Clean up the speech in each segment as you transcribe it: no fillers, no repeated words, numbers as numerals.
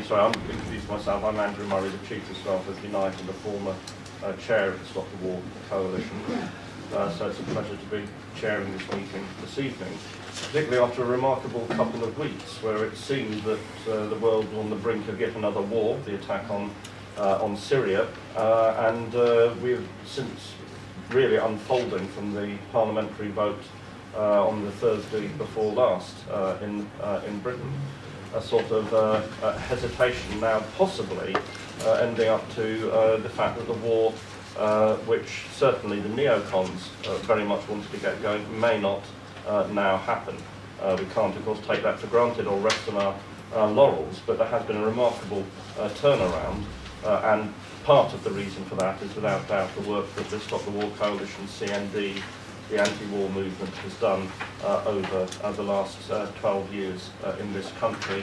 sorry, I'm introducing myself. I'm Andrew Murray, the Chief of Staff of Unite and the former Chair of the Stop the War Coalition. So it's a pleasure to be chairing this meeting this evening, particularly after a remarkable couple of weeks where it seemed that the world was on the brink of yet another war, the attack on Syria, and we've since really unfolding from the parliamentary vote on the Thursday before last in Britain, a sort of hesitation now possibly ending up to the fact that the war, which certainly the neocons very much wanted to get going, may not now happen. We can't, of course, take that for granted or rest on our laurels, but there has been a remarkable turnaround, and part of the reason for that is without doubt the work that the Stop the War Coalition, CND, the anti-war movement has done over the last 12 years in this country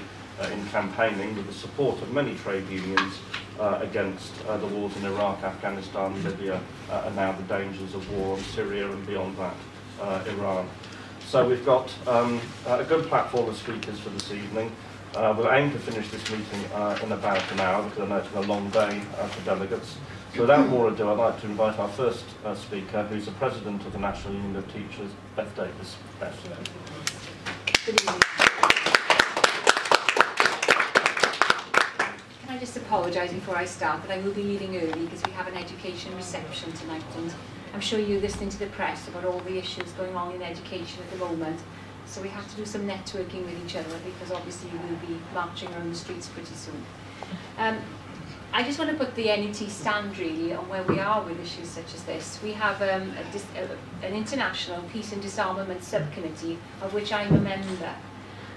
in campaigning with the support of many trade unions against the wars in Iraq, Afghanistan, Libya, and now the dangers of war on Syria and beyond that, Iran. So we've got a good platform of speakers for this evening. We'll aim to finish this meeting in about an hour because I know it's been a long day for delegates. So without more ado, I'd like to invite our first speaker, who's the President of the National Union of Teachers, Beth Davies. Beth. Good evening. Can I just apologise before I start that I will be leaving early because we have an education reception tonight, and I'm sure you're listening to the press about all the issues going on in education at the moment. So we have to do some networking with each other because obviously we'll be marching around the streets pretty soon. I just want to put the NET stand really on where we are with issues such as this. We have an international peace and disarmament subcommittee of which I'm a member.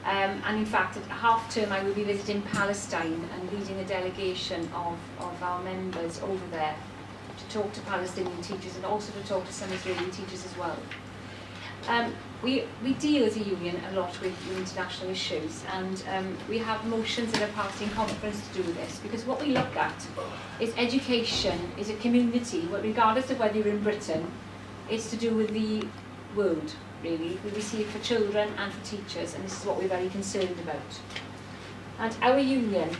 And in fact, at half term I will be visiting Palestine and leading a delegation of our members over there to talk to Palestinian teachers and also to talk to some Israeli teachers as well. We deal as a union a lot with international issues, and we have motions that are passed in conference to do with this, because what we look at is education is a community, but regardless of whether you're in Britain, it's to do with the world, really. We see it for children and for teachers, and this is what we're very concerned about. And our union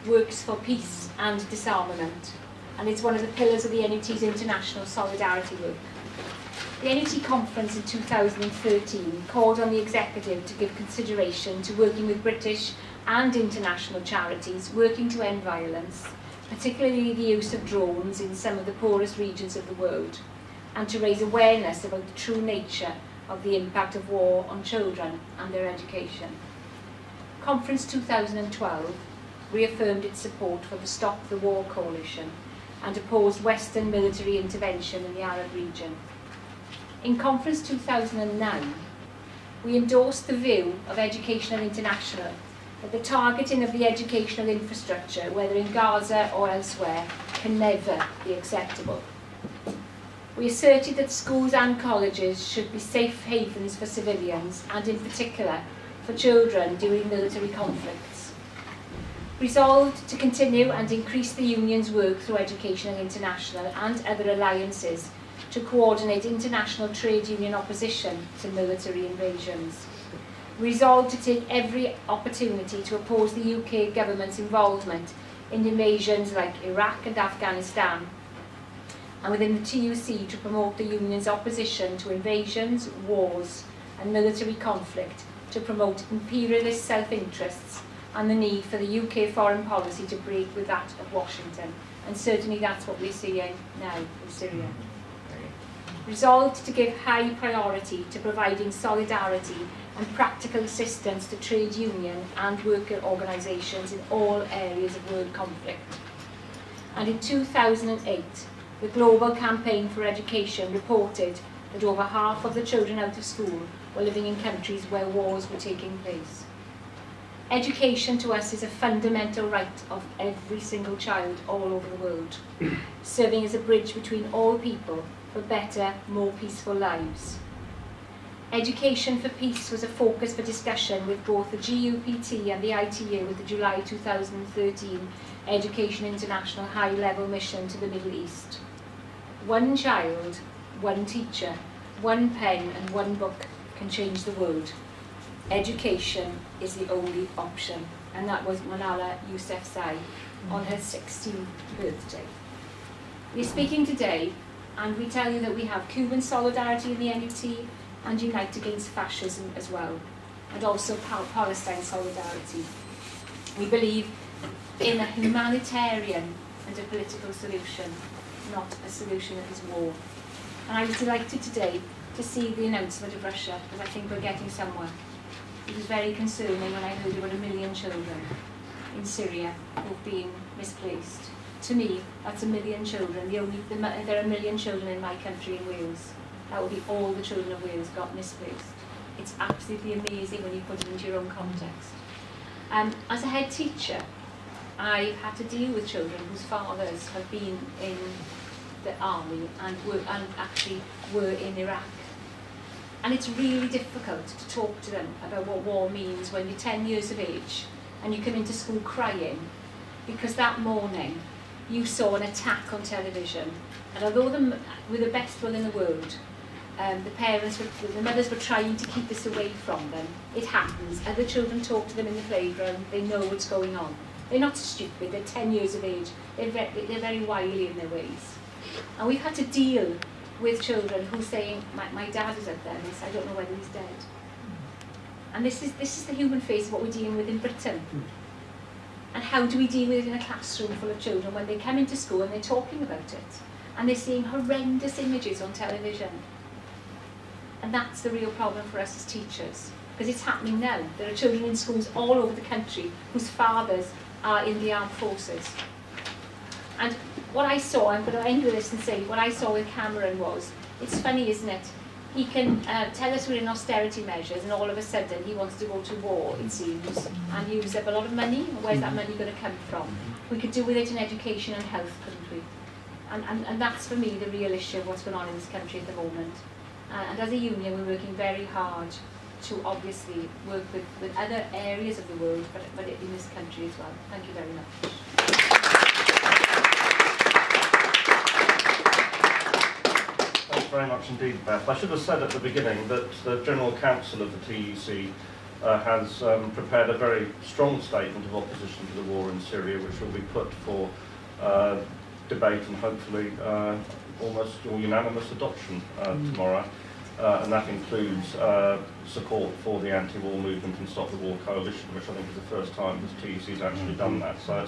works for peace and disarmament, and it's one of the pillars of the NET's international solidarity work. The NET conference in 2013 called on the executive to give consideration to working with British and international charities working to end violence, particularly the use of drones in some of the poorest regions of the world, and to raise awareness about the true nature of the impact of war on children and their education. Conference 2012 reaffirmed its support for the Stop the War Coalition and opposed Western military intervention in the Arab region. In Conference 2009, we endorsed the view of Educational International that the targeting of the educational infrastructure, whether in Gaza or elsewhere, can never be acceptable. We asserted that schools and colleges should be safe havens for civilians, and in particular for children during military conflicts. Resolved to continue and increase the union's work through Educational International and other alliances to coordinate international trade union opposition to military invasions. Resolved to take every opportunity to oppose the UK government's involvement in invasions like Iraq and Afghanistan, and within the TUC to promote the union's opposition to invasions, wars and military conflict, to promote imperialist self-interests and the need for the UK foreign policy to break with that of Washington. And certainly that's what we're seeing now in Syria. Resolved to give high priority to providing solidarity and practical assistance to trade union and worker organisations in all areas of world conflict. And in 2008, the Global Campaign for Education reported that over half of the children out of school were living in countries where wars were taking place. Education to us is a fundamental right of every single child all over the world, serving as a bridge between all people for better, more peaceful lives. Education for Peace was a focus for discussion with both the GUPT and the ITU with the July 2013 Education International High-Level Mission to the Middle East. One child, one teacher, one pen and one book can change the world. Education is the only option. and that was Malala Yousafzai on her 16th birthday. We're speaking today, and we tell you that we have Cuban solidarity in the NUT and Unite Against Fascism as well, and also Palestine solidarity. We believe in a humanitarian and a political solution, not a solution that is war. And I was delighted today to see the announcement of Russia, because I think we're getting somewhere. It was very concerning when I heard about 1 million children in Syria who've been misplaced. To me, that's 1 million children. There are 1 million children in my country, in Wales. That would be all the children of Wales got misplaced. It's absolutely amazing when you put it into your own context. As a head teacher, I've had to deal with children whose fathers have been in the army and actually were in Iraq. And it's really difficult to talk to them about what war means when you're 10 years of age and you come into school crying because that morning you saw an attack on television, and although with the best will in the world, the mothers were trying to keep this away from them. It happens. Other children talk to them in the playground. They know what's going on. They're not stupid. They're 10 years of age. They're very wily in their ways. And we've had to deal with children who are saying, my dad is out there, miss, I don't know whether he's dead. And this is the human face of what we're dealing with in Britain. And how do we deal with it in a classroom full of children when they come into school and they're talking about it? And they're seeing horrendous images on television. And that's the real problem for us as teachers, because it's happening now. There are children in schools all over the country whose fathers are in the armed forces. And what I saw, I'm going to end with this and say, what I saw with Cameron was, it's funny, isn't it? He can tell us we're in austerity measures, and all of a sudden he wants to go to war, it seems, and use up a lot of money. Where's that money going to come from? We could do with it in education and health, couldn't we? And that's, for me, the real issue of what's going on in this country at the moment. And as a union, we're working very hard to obviously work with other areas of the world, but in this country as well. Thank you very much. Thanks very much indeed, Beth. I should have said at the beginning that the General Council of the TUC has prepared a very strong statement of opposition to the war in Syria, which will be put for debate and hopefully almost unanimous adoption tomorrow. And that includes support for the anti-war movement and Stop the War Coalition, which I think is the first time the TUC has actually done that. So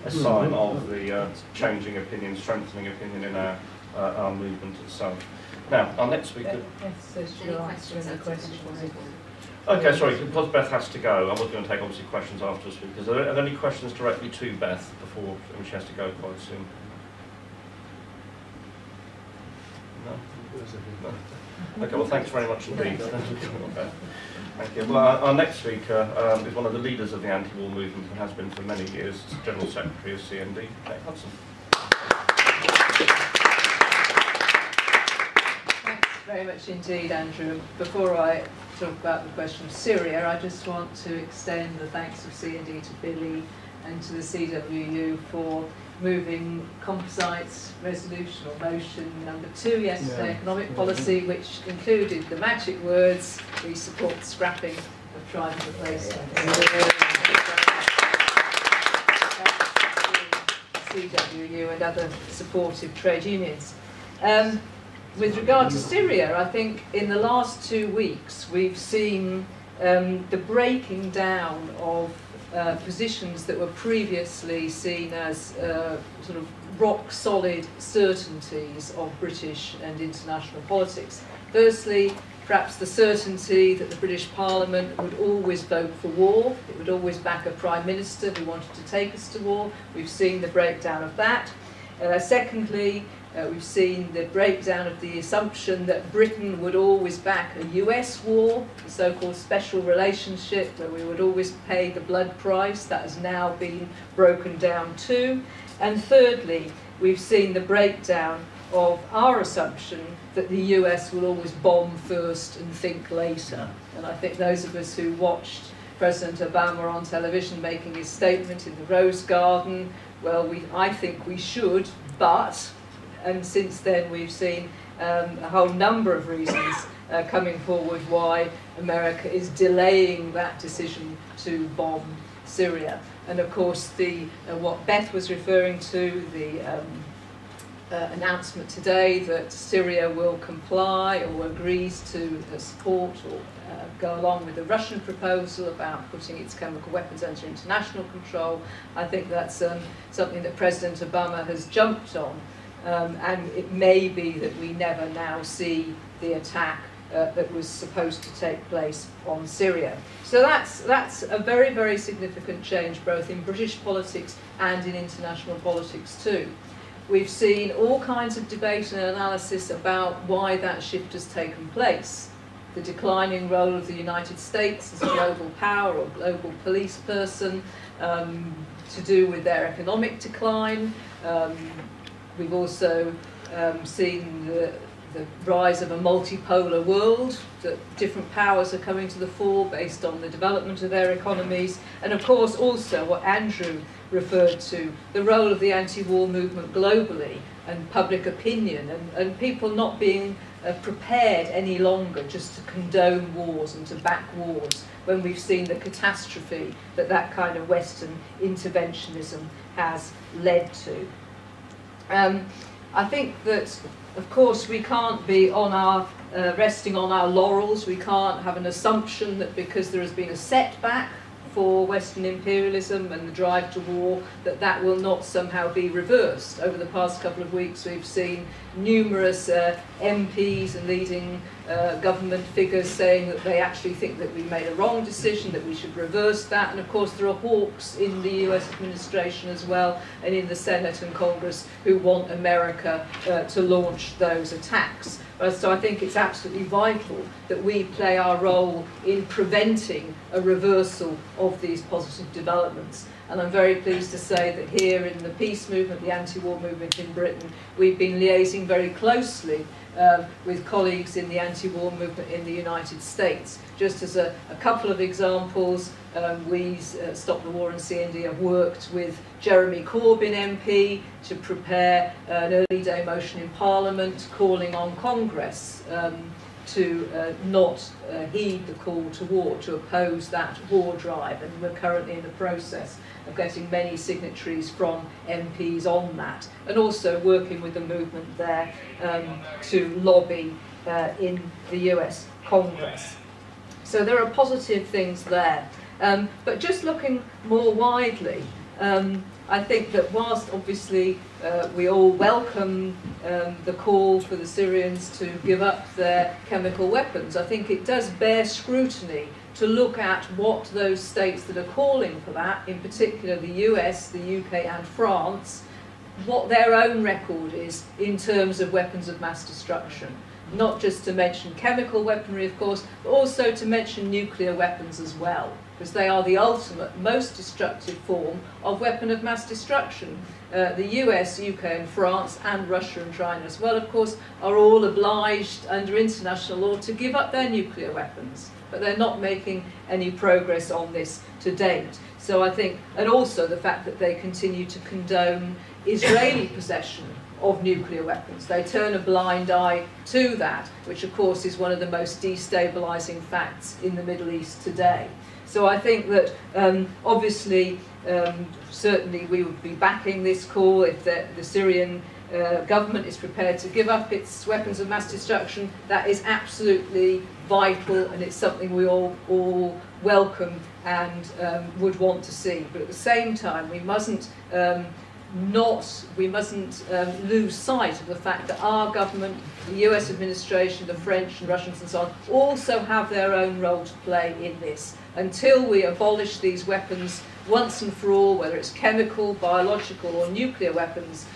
it's a sign of the changing opinion, strengthening opinion in our movement itself. Now, our next speaker... Okay, sorry, because Beth has to go, I was going to take obviously questions after the speakers. Are there any questions directly to Beth before she has to go quite soon? No? No. Okay, well thanks very much indeed. Thank you. Well, our next speaker is one of the leaders of the anti-war movement and has been for many years, General Secretary of CND, Hudson. Thanks very much indeed, Andrew. Before I talk about the question of Syria, I just want to extend the thanks of CND to Billy and to the CWU for moving Composite's resolution or motion number 2 yesterday, economic policy, which included the magic words, we support scrapping of trying to replace CWU and other supportive trade unions. With regard to Syria, I think in the last 2 weeks we've seen the breaking down of positions that were previously seen as sort of rock-solid certainties of British and international politics. Firstly, perhaps the certainty that the British Parliament would always vote for war, it would always back a Prime Minister who wanted to take us to war. We've seen the breakdown of that. Secondly, we've seen the breakdown of the assumption that Britain would always back a US war, the so-called special relationship where we would always pay the blood price. That has now been broken down too. And thirdly, we've seen the breakdown of our assumption that the US will always bomb first and think later. And I think those of us who watched President Obama on television making his statement in the Rose Garden, well, I think we should, but... And since then we've seen a whole number of reasons coming forward why America is delaying that decision to bomb Syria. And of course, what Beth was referring to, the announcement today that Syria will comply or agrees to support or go along with the Russian proposal about putting its chemical weapons under international control. I think that's something that President Obama has jumped on, and it may be that we never now see the attack that was supposed to take place on Syria. So that's a very, very significant change, both in British politics and in international politics too. We've seen all kinds of debate and analysis about why that shift has taken place. The declining role of the United States as a global power or global police person, to do with their economic decline. We've also seen the rise of a multipolar world, that different powers are coming to the fore based on the development of their economies, and of course also what Andrew referred to, the role of the anti-war movement globally and public opinion, and people not being prepared any longer just to condone wars and to back wars when we've seen the catastrophe that that kind of Western interventionism has led to. I think that, of course, we can't be on our resting on our laurels. We can't have an assumption that because there has been a setback for Western imperialism and the drive to war, that will not somehow be reversed. Over the past couple of weeks, we've seen numerous MPs and leading government figures saying that they actually think that we made a wrong decision, that we should reverse that. And of course, there are hawks in the US administration as well, and in the Senate and Congress, who want America to launch those attacks. So I think it's absolutely vital that we play our role in preventing a reversal of these positive developments. And I'm very pleased to say that here in the peace movement, the anti-war movement in Britain, we've been liaising very closely with colleagues in the anti-war movement in the United States. Just as a couple of examples, we, Stop the War and CND, have worked with Jeremy Corbyn MP to prepare an early day motion in Parliament calling on Congress to not heed the call to war, to oppose that war drive, and we're currently in the process of getting many signatories from MPs on that, and also working with the movement there to lobby in the US Congress. So there are positive things there. But just looking more widely, I think that whilst obviously we all welcome the call for the Syrians to give up their chemical weapons, I think it does bear scrutiny to look at what those states that are calling for that, in particular the US, the UK and France, what their own record is in terms of weapons of mass destruction. Not just to mention chemical weaponry, of course, but also to mention nuclear weapons as well, because they are the ultimate, most destructive form of weapon of mass destruction. The US, UK and France and Russia and China as well, of course, are all obliged under international law to give up their nuclear weapons, but they're not making any progress on this to date. So I think, and also the fact that they continue to condone Israeli possession of nuclear weapons. They turn a blind eye to that, which of course is one of the most destabilizing facts in the Middle East today. So I think that obviously, certainly we would be backing this call if the Syrian government is prepared to give up its weapons of mass destruction. That is absolutely vital, and it's something we all welcome and would want to see. But at the same time, we mustn't lose sight of the fact that our government, the US administration, the French and Russians and so on, also have their own role to play in this. Until we abolish these weapons once and for all, whether it's chemical, biological or nuclear weapons,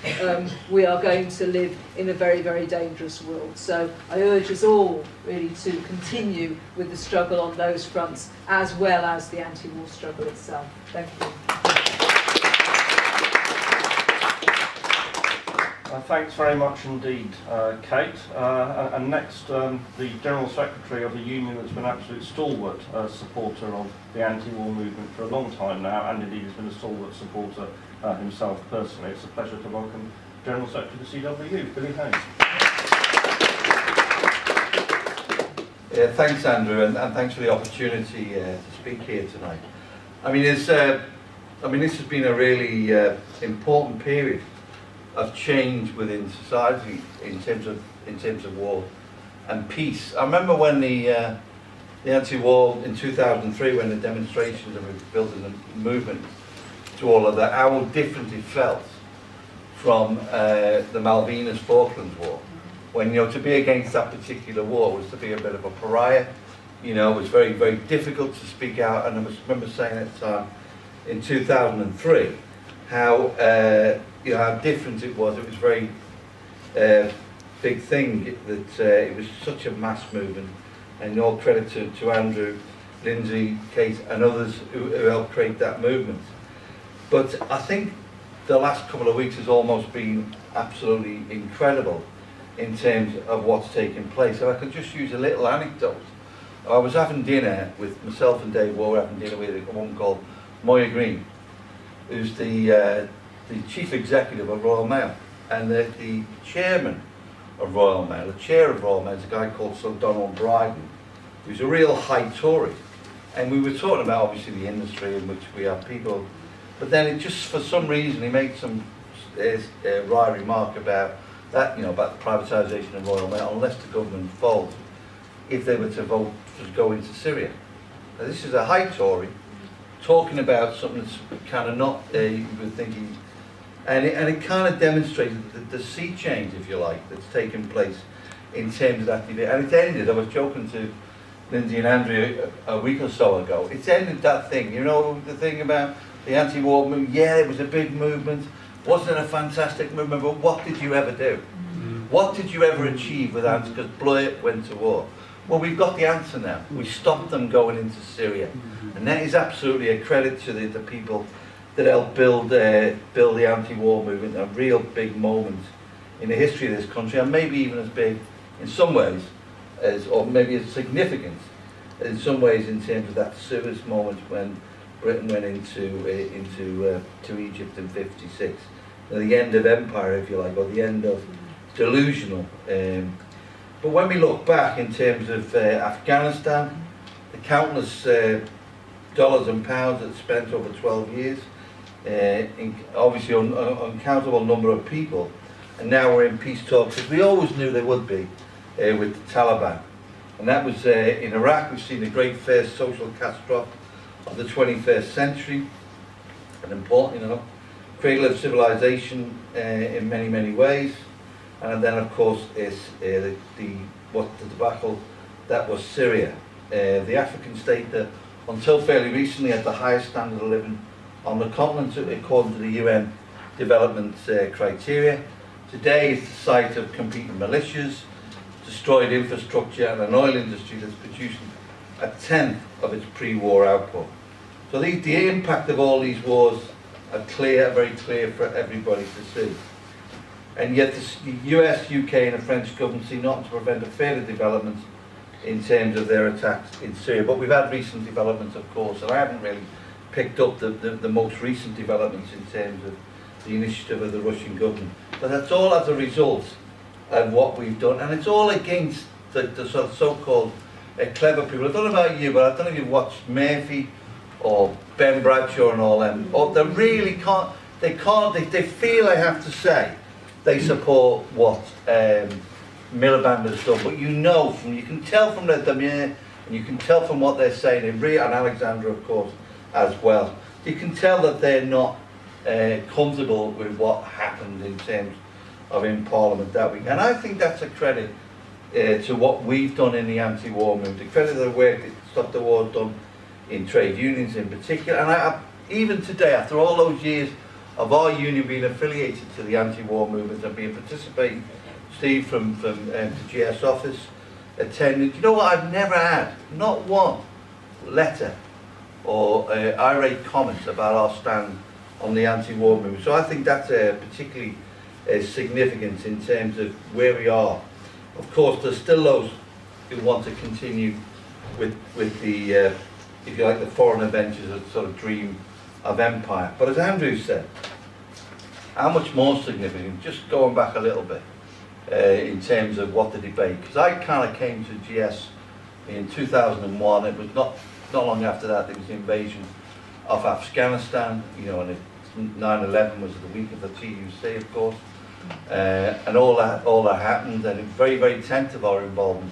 we are going to live in a very, very dangerous world. So I urge us all really to continue with the struggle on those fronts, as well as the anti-war struggle itself. Thank you. Thanks very much indeed, Kate. And next, the General Secretary of a union that's been an absolute stalwart supporter of the anti-war movement for a long time now, and indeed has been a stalwart supporter himself personally. It's a pleasure to welcome General Secretary of the CWU, Billy Hayes. Thanks, Andrew, and thanks for the opportunity to speak here tonight. I mean, this has been a really important period of change within society in terms of war and peace. I remember when the anti-war in 2003, when the demonstrations and we built a movement to all of that, how different it felt from the Malvinas Falklands War. When, you know, to be against that particular war was to be a bit of a pariah. You know, it was very, very difficult to speak out, and I remember saying at the time in 2003 how you know, how different it was. It was a very big thing that it was such a mass movement, and all credit to Andrew, Lindsey, Kate, and others who helped create that movement. But I think the last couple of weeks has almost been absolutely incredible in terms of what's taken place. And I could just use a little anecdote. I was having dinner with myself and Dave War, having dinner with a woman called Moya Green, who's the chief executive of Royal Mail, and the chairman of Royal Mail, the chair of Royal Mail, is a guy called Sir Donald Bryden, who's a real high Tory. And we were talking about obviously the industry in which we have people, but then it just, for some reason, he made some wry remark about that, you know, about the privatisation of Royal Mail, unless the government folds, if they were to vote to go into Syria. Now, this is a high Tory talking about something that's kind of not, you would think he, and it kind of demonstrated the sea change, if you like, that's taken place in terms of that debate. And it ended, I was joking to Lindsey and Andrew a week or so ago, it's ended that thing, you know, the thing about the anti-war movement. Yeah, it was a big movement, wasn't it a fantastic movement, but what did you ever do? What did you ever achieve with that? Because Blair went to war. Well, we've got the answer now. We stopped them going into Syria. And that is absolutely a credit to the people that helped build the anti-war movement, a real big moment in the history of this country, and maybe even as big in some ways, or maybe as significant in some ways in terms of that Suez moment when Britain went into Egypt in '56. The end of empire, if you like, or the end of delusional. But when we look back in terms of Afghanistan, the countless dollars and pounds that's spent over 12 years, obviously uncountable number of people, and now we're in peace talks, as we always knew they would be, with the Taliban. And that was in Iraq. We've seen the great first social catastrophe of the 21st century, an important, you know, cradle of civilization in many, many ways. And then, of course, is the debacle that was Syria, the African state that, until fairly recently, had the highest standard of living on the continent, according to the UN development criteria. Today, it's the site of competing militias, destroyed infrastructure, and an oil industry that's producing a tenth of its pre-war output. So the impact of all these wars are clear, very clear for everybody to see. And yet the US, UK and the French government see nothing to prevent a further development in terms of their attacks in Syria. But we've had recent developments, of course, and I haven't really picked up the most recent developments in terms of the initiative of the Russian government. But that's all as a result of what we've done. And it's all against the so-called clever people. I don't know about you, but I don't know if you've watched Murphy or Ben Bradshaw and all them. Or they really can't, they feel, I have to say, they support what Miliband has done, but you can tell from their demeanour, and you can tell from what they're saying, and Alexandra, of course, as well. You can tell that they're not comfortable with what happened in terms of in Parliament that week. And I think that's a credit to what we've done in the anti-war movement, a credit to the work that Stop the War has done in trade unions in particular. And even today, after all those years of our union being affiliated to the anti-war movement and being participating, Steve from the GS office attended, you know what, I've never had, not one letter or irate comments about our stand on the anti-war movement. So I think that's particularly significant in terms of where we are. Of course, there's still those who want to continue with the, if you like, the foreign adventures of sort of dream of empire. But as Andrew said, how much more significant, just going back a little bit, in terms of what the debate, because I kind of came to GS in 2001, it was not long after that there was the invasion of Afghanistan, you know, and 9/11 was the week of the TUC, of course, and all that happened, and it was very, very attentive our involvement,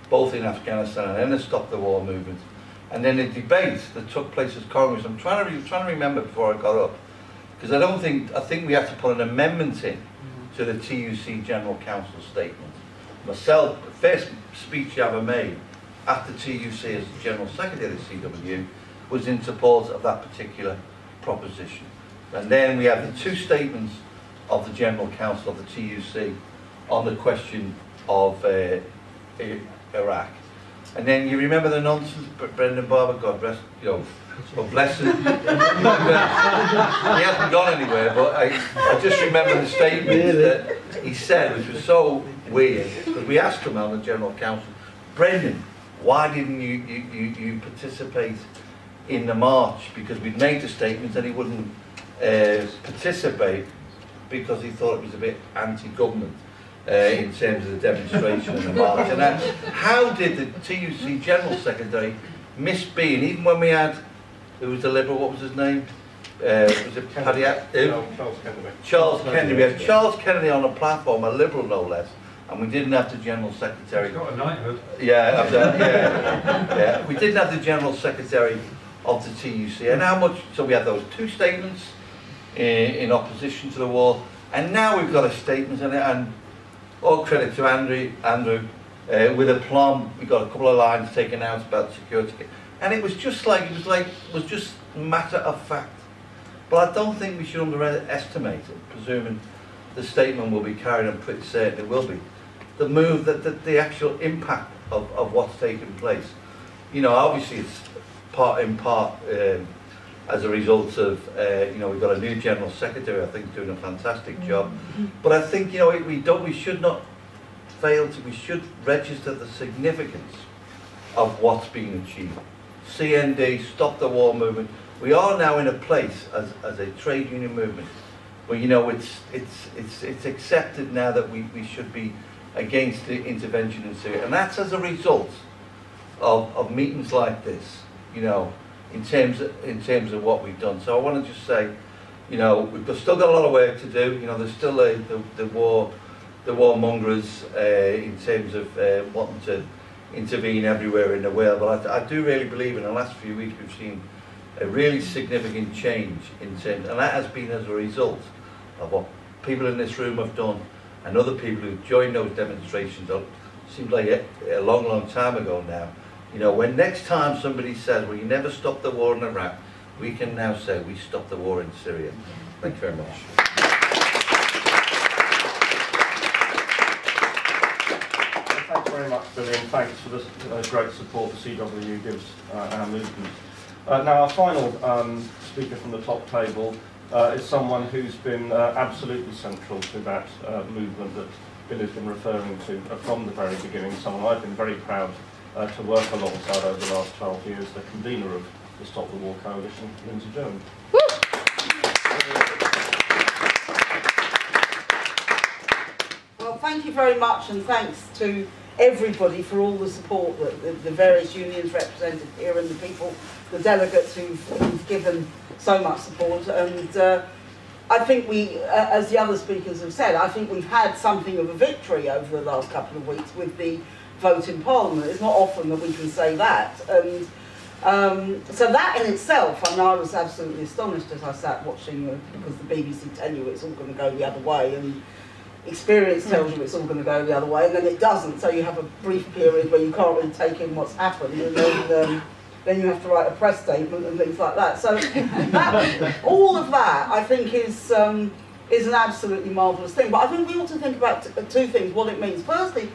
both in Afghanistan and in the Stop the War movement, and then the debate that took place as Congress. I'm trying to remember before I got up, because I think we had to put an amendment in to the TUC General Council statement. Myself, the first speech I ever made at the TUC as the General Secretary of the CW was in support of that particular proposition. And then we have the two statements of the General Council of the TUC on the question of Iraq. And then you remember the nonsense, Brendan Barber, God rest, you know, God bless him. He hasn't gone anywhere, but I just remember the statement that he said, which was so weird, because we asked him on the General Council, Brendan, why didn't you participate in the march? Because we'd made the statement that he wouldn't participate because he thought it was a bit anti-government in terms of the demonstration and the march. And how did the TUC General Secretary miss being, even when we had, who was the Liberal, what was his name? Was it Paddy? Charles Kennedy. Charles Kennedy. We had Charles Kennedy on a platform, a Liberal no less, and we didn't have the General Secretary. He's got a knighthood. Yeah, we didn't have the General Secretary of the TUC. And how much, so we had those two statements in opposition to the war, and now we've got a statement, and all credit to Andrew, with aplomb, we got a couple of lines taken out about security, and it was just matter of fact. But I don't think we should underestimate it, presuming the statement will be carried, I'm pretty certain it will be. The move, the actual impact of what's taken place. You know, obviously it's in part as a result of, you know, we've got a new General Secretary, I think, doing a fantastic job. But I think, you know, we should not fail to, we should register the significance of what's being achieved. CND, Stop the War movement. We are now in a place as a trade union movement where, you know, it's accepted now that we should be against the intervention in Syria, and that's as a result of meetings like this, you know, in terms of what we've done. So I want to just say, you know, we've still got a lot of work to do. You know, there's still the warmongers in terms of wanting to intervene everywhere in the world. But I do really believe in the last few weeks we've seen a really significant change in terms, and that has been as a result of what people in this room have done and other people who joined those demonstrations. It seems like a long, long time ago now. You know, when next time somebody says, well, you never stopped the war in Iraq, we can now say we stopped the war in Syria. Thank you very much. Thanks very much, Billy, and thanks for the great support the CWU gives our movement. Now, our final speaker from the top table is someone who's been absolutely central to that movement that Billy's been referring to from the very beginning, someone I've been very proud to work alongside over the last 12 years, the convener of the Stop the War Coalition, Lindsey Jones. Well, thank you very much, and thanks to everybody for all the support that the various unions represented here and the people, the delegates who've given so much support. And I think we, as the other speakers have said, I think we've had something of a victory over the last couple of weeks with the vote in Parliament. It's not often that we can say that. And so that in itself, I mean, I was absolutely astonished as I sat watching, because the BBC tell you it's all going to go the other way, and experience tells you it's all going to go the other way, and then it doesn't, so you have a brief period where you can't really take in what's happened, and then you have to write a press statement and things like that. So all of that, I think, is an absolutely marvellous thing. But I think we ought to think about two things, what it means. Firstly,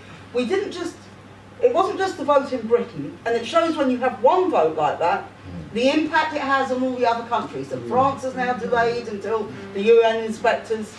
it wasn't just the vote in Britain, and it shows when you have one vote like that, the impact it has on all the other countries. And France has now delayed until the UN inspectors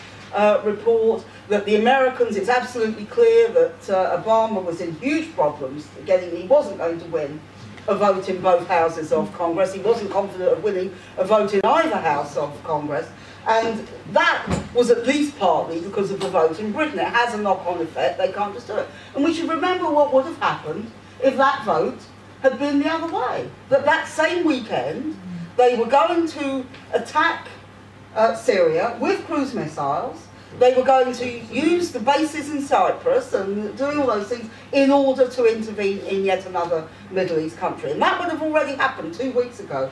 report, that the Americans, it's absolutely clear that Obama was in huge problems he wasn't going to win a vote in both houses of Congress. He wasn't confident of winning a vote in either house of Congress. And that was at least partly because of the vote in Britain. It has a knock-on effect, they can't just do it. And we should remember what would have happened if that vote had been the other way. That same weekend, They were going to attack Syria with cruise missiles. They were going to use the bases in Cyprus and doing all those things in order to intervene in yet another Middle East country. And that would have already happened 2 weeks ago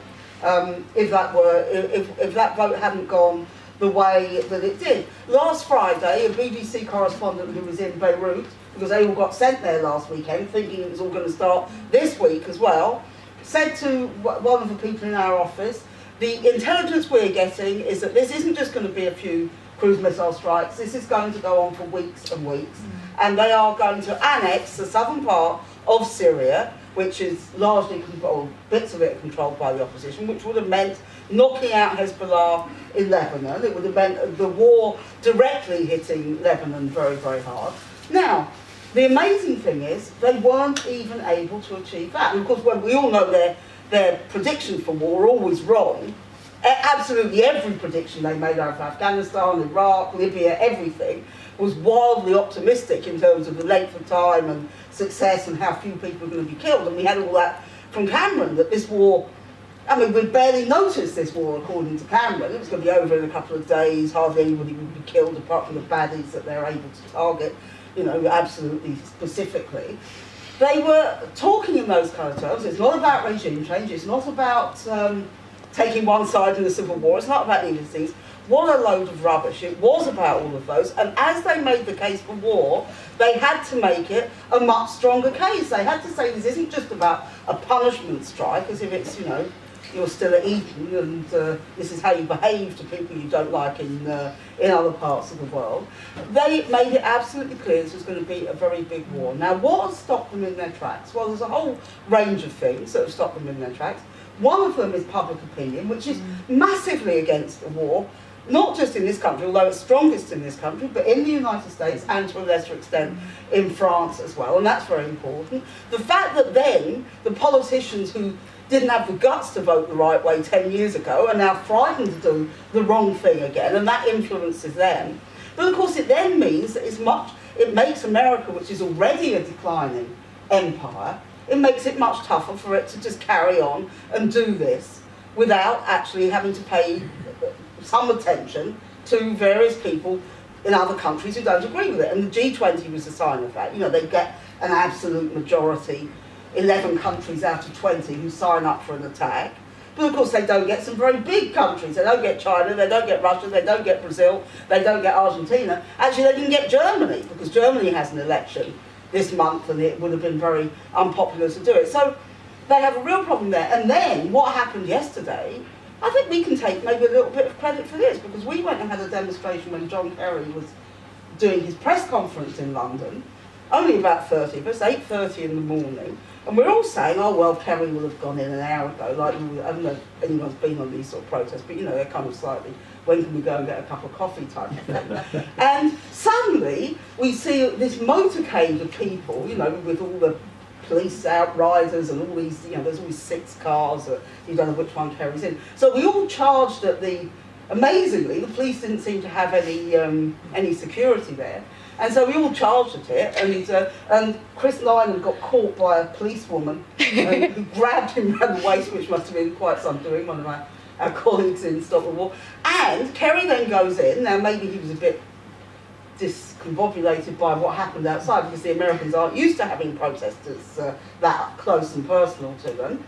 if that vote hadn't gone the way that it did. Last Friday, a BBC correspondent who was in Beirut, because they all got sent there last weekend, thinking it was all going to start this week as well, said to one of the people in our office, the intelligence we're getting is that this isn't just going to be a few cruise missile strikes, this is going to go on for weeks and weeks, and they are going to annex the southern part of Syria, which is largely controlled, bits of it are controlled by the opposition, which would have meant knocking out Hezbollah in Lebanon. It would have meant the war directly hitting Lebanon very, very hard. Now, the amazing thing is they weren't even able to achieve that. And of course, when we all know their predictions for war are always wrong. Absolutely every prediction they made out of Afghanistan, Iraq, Libya, everything was wildly optimistic in terms of the length of time and success and how few people were going to be killed. And we had all that from Cameron, that this war, I mean, we'd barely noticed this war according to Cameron. It was going to be over in a couple of days, hardly anybody would be killed apart from the baddies that they're able to target, you know, absolutely specifically. They were talking in those kind of terms. It's not about regime change, it's not about taking one side in the civil war, it's not about any of these things. What a load of rubbish. It was about all of those, and as they made the case for war, they had to make it a much stronger case. They had to say this isn't just about a punishment strike, as if it's, you know, you're still at Eton and this is how you behave to people you don't like in other parts of the world. They made it absolutely clear this was going to be a very big war. Now, what has stopped them in their tracks? Well, there's a whole range of things that have stopped them in their tracks. One of them is public opinion, which is massively against the war, not just in this country, although it's strongest in this country, but in the United States and to a lesser extent in France as well, and that's very important. The fact that then the politicians who didn't have the guts to vote the right way 10 years ago are now frightened to do the wrong thing again, and that influences them. But of course it then means that it makes America, which is already a declining empire, it makes it much tougher for it to just carry on and do this without actually having to pay some attention to various people in other countries who don't agree with it. And the G20 was a sign of that. You know, they get an absolute majority, 11 countries out of 20 who sign up for an attack. But of course they don't get some very big countries. They don't get China, they don't get Russia, they don't get Brazil, they don't get Argentina. Actually, they didn't get Germany, because Germany has an election this month and it would have been very unpopular to do it. So they have a real problem there. And then what happened yesterday, I think we can take maybe a little bit of credit for this, because we went and had a demonstration when John Kerry was doing his press conference in London, only about 30 of us, 8:30 in the morning, and we're all saying, oh well, Kerry will have gone in an hour ago, like, I don't know if anyone's been on these sort of protests, but you know, they're kind of slightly, when can we go and get a cup of coffee type of thing. And suddenly we see this motorcade of people, you know, with all the police outriders and all these, you know, there's always 6 cars that you don't know which one Kerry's in. So we all charged at amazingly, the police didn't seem to have any security there. And so we all charged at it, and Chris Nyland got caught by a policewoman who grabbed him around the waist, which must have been quite some doing, one of our colleagues in Stop the War. And Kerry then goes in, now maybe he was a bit discombobulated by what happened outside, because the Americans aren't used to having protesters that close and personal to them.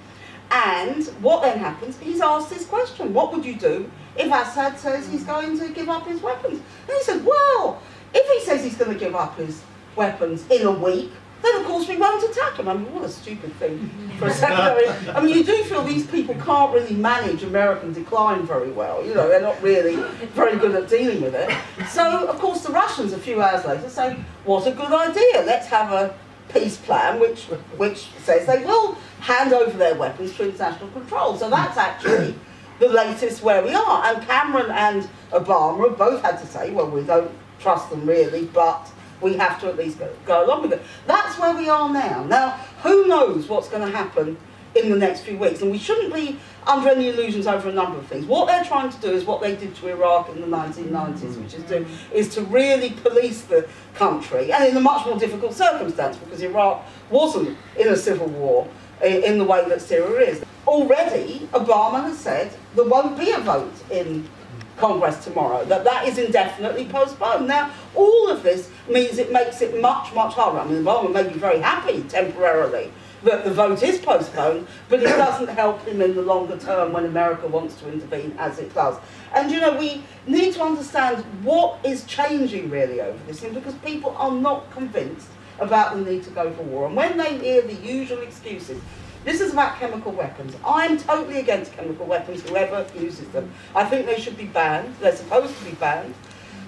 And what then happens, he's asked this question: what would you do if Assad says he's going to give up his weapons? And he said, well, if he says he's going to give up his weapons in a week, then of course we won't attack him. I mean, what a stupid thing for a secretary. I mean, you do feel these people can't really manage American decline very well. You know, they're not really very good at dealing with it. So, of course, the Russians, a few hours later, say, what a good idea, let's have a peace plan which says they will hand over their weapons to international control. So that's actually the latest where we are. And Cameron and Obama have both had to say, well, we don't trust them really, but we have to at least go along with it. That's where we are now. Now, who knows what's going to happen in the next few weeks? And we shouldn't be under any illusions over a number of things. What they're trying to do is what they did to Iraq in the 1990s, which is to really police the country, and in a much more difficult circumstance, because Iraq wasn't in a civil war in the way that Syria is. already Obama has said there won't be a vote in Congress tomorrow, that is indefinitely postponed. Now, all of this means it makes it much, much harder. I mean, Obama may be very happy temporarily that the vote is postponed, but it doesn't help him in the longer term when America wants to intervene as it does. And you know, we need to understand what is changing really over this thing, because people are not convinced about the need to go for war. And when they hear the usual excuses, this is about chemical weapons. I'm totally against chemical weapons, whoever uses them. I think they should be banned. They're supposed to be banned.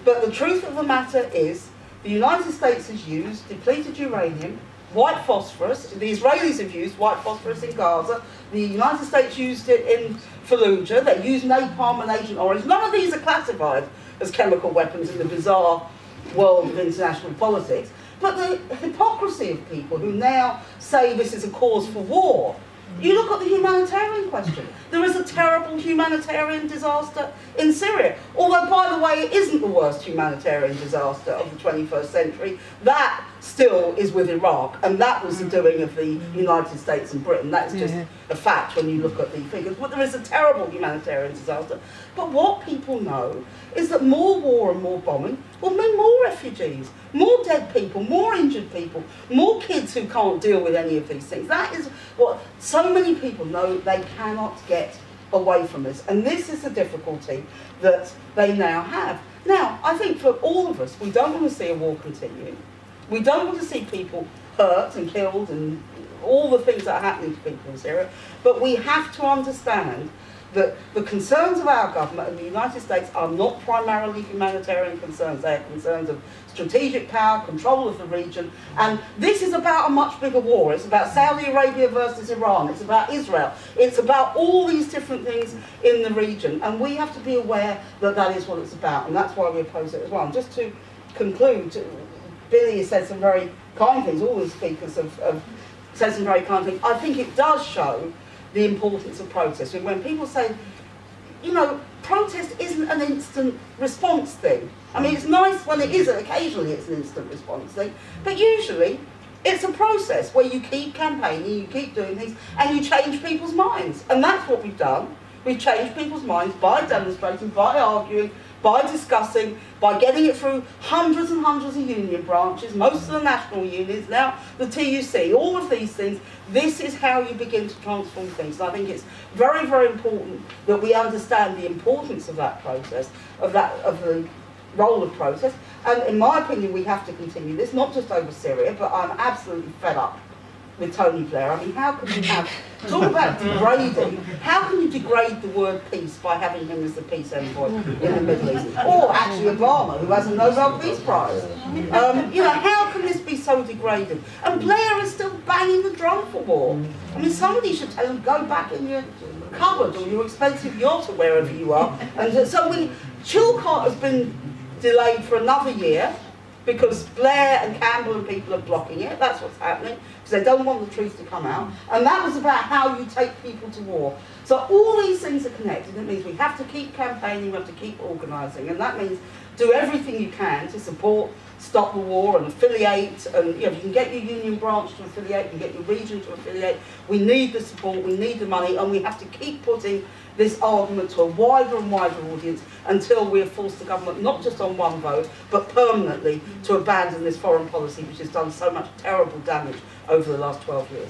But the truth of the matter is, the United States has used depleted uranium, white phosphorus. The Israelis have used white phosphorus in Gaza. The United States used it in Fallujah. They used napalm and Agent Orange. None of these are classified as chemical weapons in the bizarre world of international politics. But the hypocrisy of people who now say this is a cause for war. You look at the humanitarian question. There is a terrible humanitarian disaster in Syria. Although, by the way, it isn't the worst humanitarian disaster of the 21st century. That still is with Iraq, and that was the doing of the United States and Britain. That's just a fact when you look at the figures. But there is a terrible humanitarian disaster. But what people know is that more war and more bombing will mean more refugees, more dead people, more injured people, more kids who can't deal with any of these things. That is what so many people know they cannot get away from this. And this is the difficulty that they now have. Now, I think for all of us, we don't want to see a war continue. We don't want to see people hurt and killed and all the things that are happening to people in Syria. But we have to understand that the concerns of our government and the United States are not primarily humanitarian concerns. They are concerns of strategic power, control of the region, and this is about a much bigger war. It's about Saudi Arabia versus Iran, it's about Israel, it's about all these different things in the region, and we have to be aware that that is what it's about, and that's why we oppose it as well. And just to conclude, Billy has said some very kind things, all the speakers have said some very kind things. I think it does show the importance of protest. And when people say, you know, protest isn't an instant response thing. I mean, it's nice when it is, occasionally it's an instant response thing, but usually it's a process where you keep campaigning, you keep doing things, and you change people's minds. And that's what we've done. We've changed people's minds by demonstrating, by arguing, by discussing, by getting it through hundreds and hundreds of union branches, most of the national unions, now the TUC, all of these things. This is how you begin to transform things. And I think it's very, very important that we understand the importance of that process, of the role of protest. And in my opinion, we have to continue this, not just over Syria, but I'm absolutely fed up with Tony Blair. I mean, how can you have, talk about degrading, how can you degrade the word peace by having him as the peace envoy in the Middle East? Or actually Obama, who has a Nobel Peace Prize. You know, how can this be so degraded? And Blair is still banging the drum for war. I mean, somebody should tell him, go back in your cupboard or your expensive yacht or wherever you are. And so Chilcot has been delayed for another year, because Blair and Campbell and people are blocking it. That's what's happening, because they don't want the truth to come out. And that was about how you take people to war. So all these things are connected. It means we have to keep campaigning, we have to keep organising, and that means do everything you can to support Stop the War and affiliate, and you know, you can get your union branch to affiliate, you can get your region to affiliate. We need the support, we need the money, and we have to keep putting this argument to a wider and wider audience until we have forced the government, not just on one vote, but permanently to abandon this foreign policy which has done so much terrible damage over the last 12 years.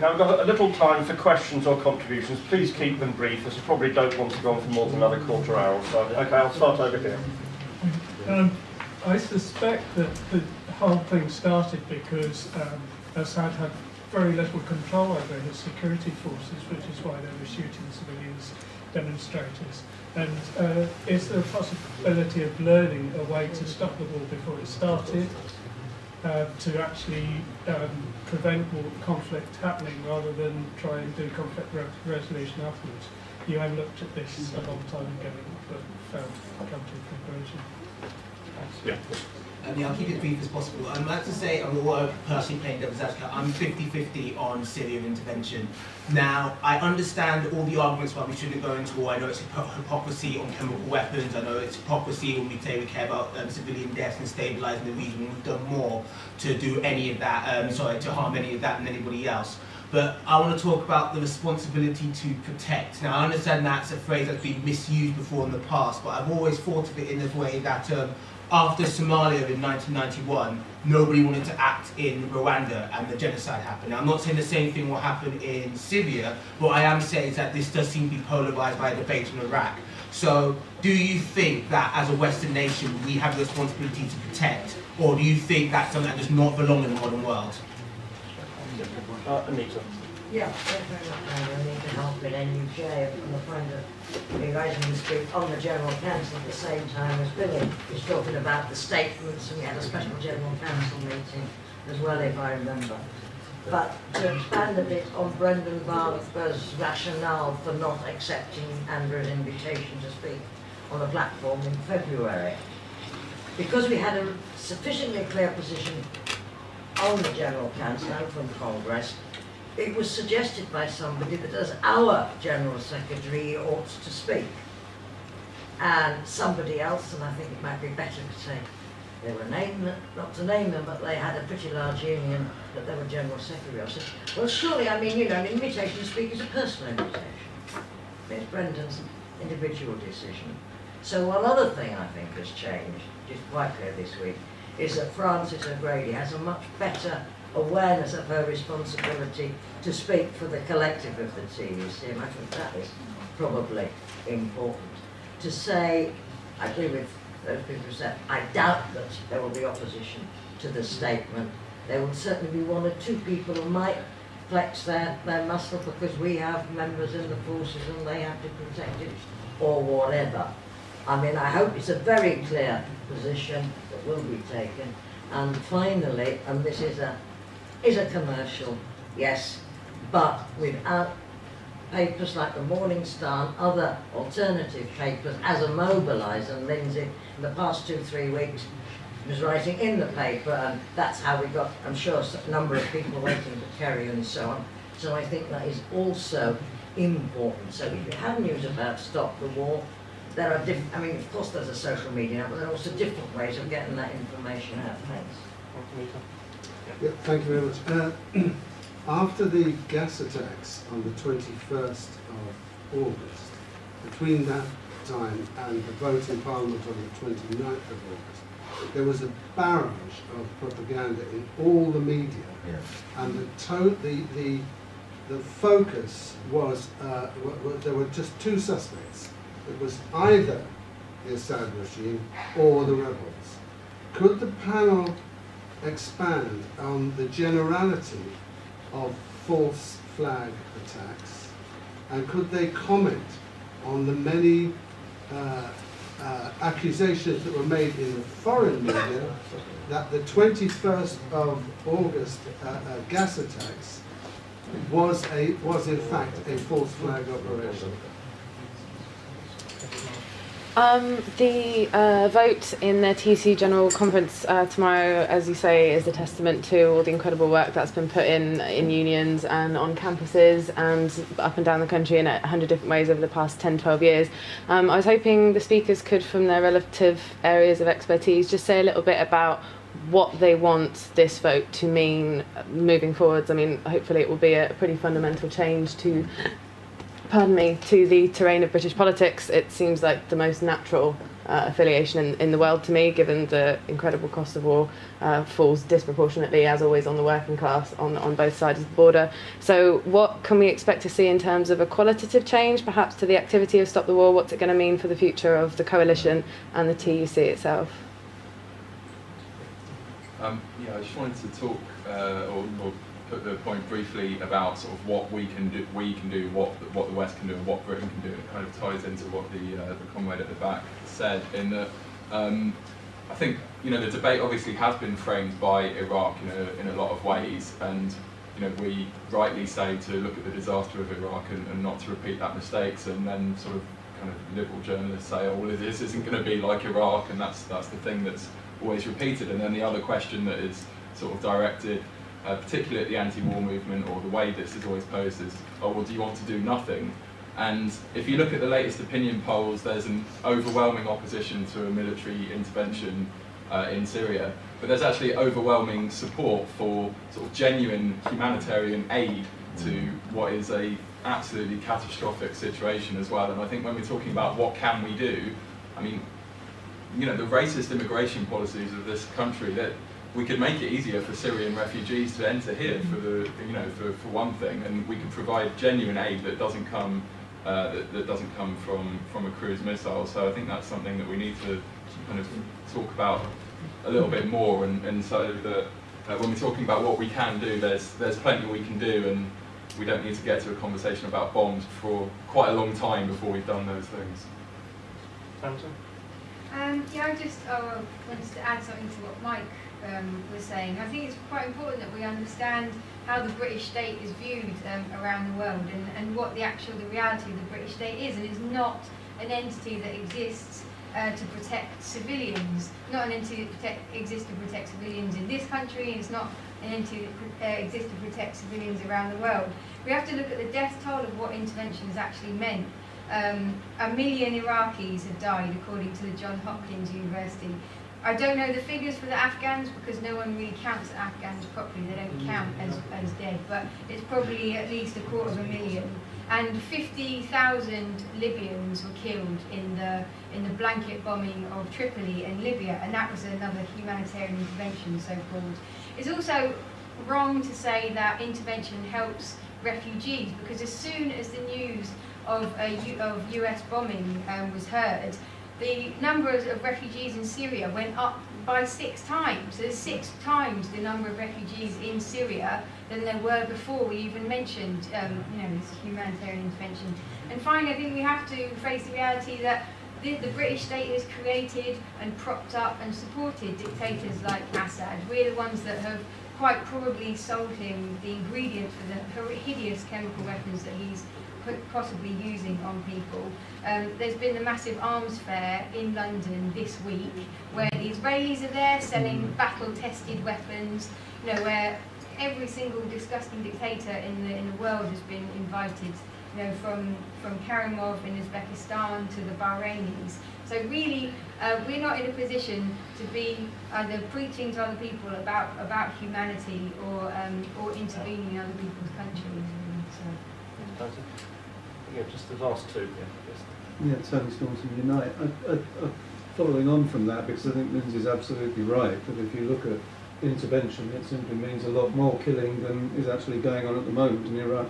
Now we've got a little time for questions or contributions. Please keep them brief, as you probably don't want to go on for more than another quarter hour or so. Okay, I'll start over here. I suspect that the whole thing started because Assad had very little control over his security forces, which is why they were shooting civilians, demonstrators. And is there a possibility of learning a way to stop the war before it started, to actually prevent conflict happening rather than try and do conflict resolution afterwards? You have looked at this a long time ago, but failed to come to a conclusion. Yeah. Yeah, I'll keep it brief as possible. I have to say, I'm personally playing devil's advocate. I'm 50-50 on Syria intervention. Now, I understand all the arguments why we shouldn't go into war. I know it's hypocrisy on chemical weapons. I know it's hypocrisy when we say we care about civilian deaths and stabilising the region. We've done more to do any of that, to harm any of that than anybody else. But I want to talk about the responsibility to protect. Now, I understand that's a phrase that's been misused before in the past, but I've always thought of it in the way that after Somalia in 1991, nobody wanted to act in Rwanda and the genocide happened. Now, I'm not saying the same thing will happen in Syria, but what I am saying is that this does seem to be polarised by a debate on Iraq. So, do you think that as a Western nation we have the responsibility to protect, or do you think that's something that does not belong in the modern world? Anita. Yeah, very much. I need to help in NUJ on the point of being right in the street on the General Council at the same time as Billy was talking about the statements, and we had a special General Council meeting as well, if I remember. But to expand a bit on Brendan Barber's rationale for not accepting Andrew's invitation to speak on the platform in February, because we had a sufficiently clear position on the General Council and from Congress, it was suggested by somebody that as our General Secretary he ought to speak. And somebody else, and I think it might be better to say they were named, not to name them, but they had a pretty large union that they were General Secretary. I said, well, surely, I mean, you know, an invitation to speak is a personal invitation. It's Brendan's individual decision. So one other thing I think has changed, which is quite clear this week, is that Frances O'Grady has a much better awareness of her responsibility to speak for the collective of the TUC, and I think that is probably important. To say, I agree with those people who said, I doubt that there will be opposition to the statement. There will certainly be one or two people who might flex their muscle because we have members in the forces and they have to protect it, or whatever. I mean, I hope it's a very clear position that will be taken. And finally, and this is a commercial, yes, but without papers like the Morning Star and other alternative papers as a mobiliser, and Lindsey in the past 2-3 weeks was writing in the paper, and that's how we got, I'm sure, a number of people waiting for Kerry and so on. So I think that is also important. So if you have news about Stop the War, there are different, I mean, of course there's a social media, but there are also different ways of getting that information out. Thanks. Yeah, thank you very much. After the gas attacks on the 21st of August, between that time and the vote in Parliament on the 29th of August, there was a barrage of propaganda in all the media, and the focus was, there were just two suspects. It was either the Assad regime or the rebels. Could the panel expand on the generality of false flag attacks, and could they comment on the many accusations that were made in the foreign media that the 21st of August gas attacks was in fact a false flag operation? The vote in the TUC General Conference tomorrow, as you say, is a testament to all the incredible work that's been put in unions and on campuses and up and down the country in 100 different ways over the past 10-12 years. I was hoping the speakers could, from their relative areas of expertise, just say a little bit about what they want this vote to mean moving forwards. I mean, hopefully it will be a pretty fundamental change to the terrain of British politics. It seems like the most natural affiliation in the world to me, given the incredible cost of war falls disproportionately, as always, on the working class on both sides of the border. So what can we expect to see in terms of a qualitative change, perhaps to the activity of Stop the War? What's it going to mean for the future of the coalition and the TUC itself? Yeah, I just wanted to talk or put the point briefly about sort of what we can do, what the West can do, and what Britain can do. It kind of ties into what the comrade at the back said, in that I think, you know, the debate obviously has been framed by Iraq in a lot of ways, and you know, we rightly say to look at the disaster of Iraq and not to repeat that mistakes, and then sort of kind of liberal journalists say, oh, well, this isn't going to be like Iraq, and that's the thing that's always repeated. And then the other question that is sort of directed, particularly at the anti-war movement, or the way this is always posed is, oh, well, do you want to do nothing? And if you look at the latest opinion polls, there's an overwhelming opposition to a military intervention in Syria, but there's actually overwhelming support for sort of genuine humanitarian aid to what is a absolutely catastrophic situation as well. And I think when we're talking about what can we do, I mean, you know, the racist immigration policies of this country, that we could make it easier for Syrian refugees to enter here for the, you know, for one thing, and we could provide genuine aid that doesn't come that doesn't come from a cruise missile. So I think that's something that we need to kind of talk about a little bit more, and so that when we're talking about what we can do, there's plenty we can do, and we don't need to get to a conversation about bombs for quite a long time before we've done those things. Tamsin? Yeah, I just wanted to add something to what Mike was saying. I think it's quite important that we understand how the British state is viewed around the world, and what the reality of the British state is. And it's not an entity that exists to protect civilians, not an entity that exists to protect civilians in this country, and it's not an entity that exists to protect civilians around the world. We have to look at the death toll of what intervention has actually meant. 1 million Iraqis have died, according to the Johns Hopkins University. I don't know the figures for the Afghans, because no one really counts the Afghans properly. They don't count as dead, but it's probably at least 250,000. And 50,000 Libyans were killed in the blanket bombing of Tripoli and Libya, and that was another humanitarian intervention, so-called. It's also wrong to say that intervention helps refugees, because as soon as the news of US bombing was heard, the number of refugees in Syria went up by 6 times. So there's 6 times the number of refugees in Syria than there were before we even mentioned this humanitarian intervention. And finally, I think we have to face the reality that the British state has created and propped up and supported dictators like Assad. We're the ones that have quite probably sold him the ingredients for the hideous chemical weapons that he's possibly using on people. There's been a massive arms fair in London this week where the Israelis are there selling battle-tested weapons, where every single disgusting dictator in the world has been invited, from Karimov in Uzbekistan to the Bahrainis. So really, we're not in a position to be either preaching to other people about humanity or intervening in other people's countries. So. Yeah, just the last two. Yeah, Tony Staunton Unite. Following on from that, because I think Lindsey's absolutely right, that if you look at intervention, it simply means a lot more killing than is actually going on at the moment, and Iraq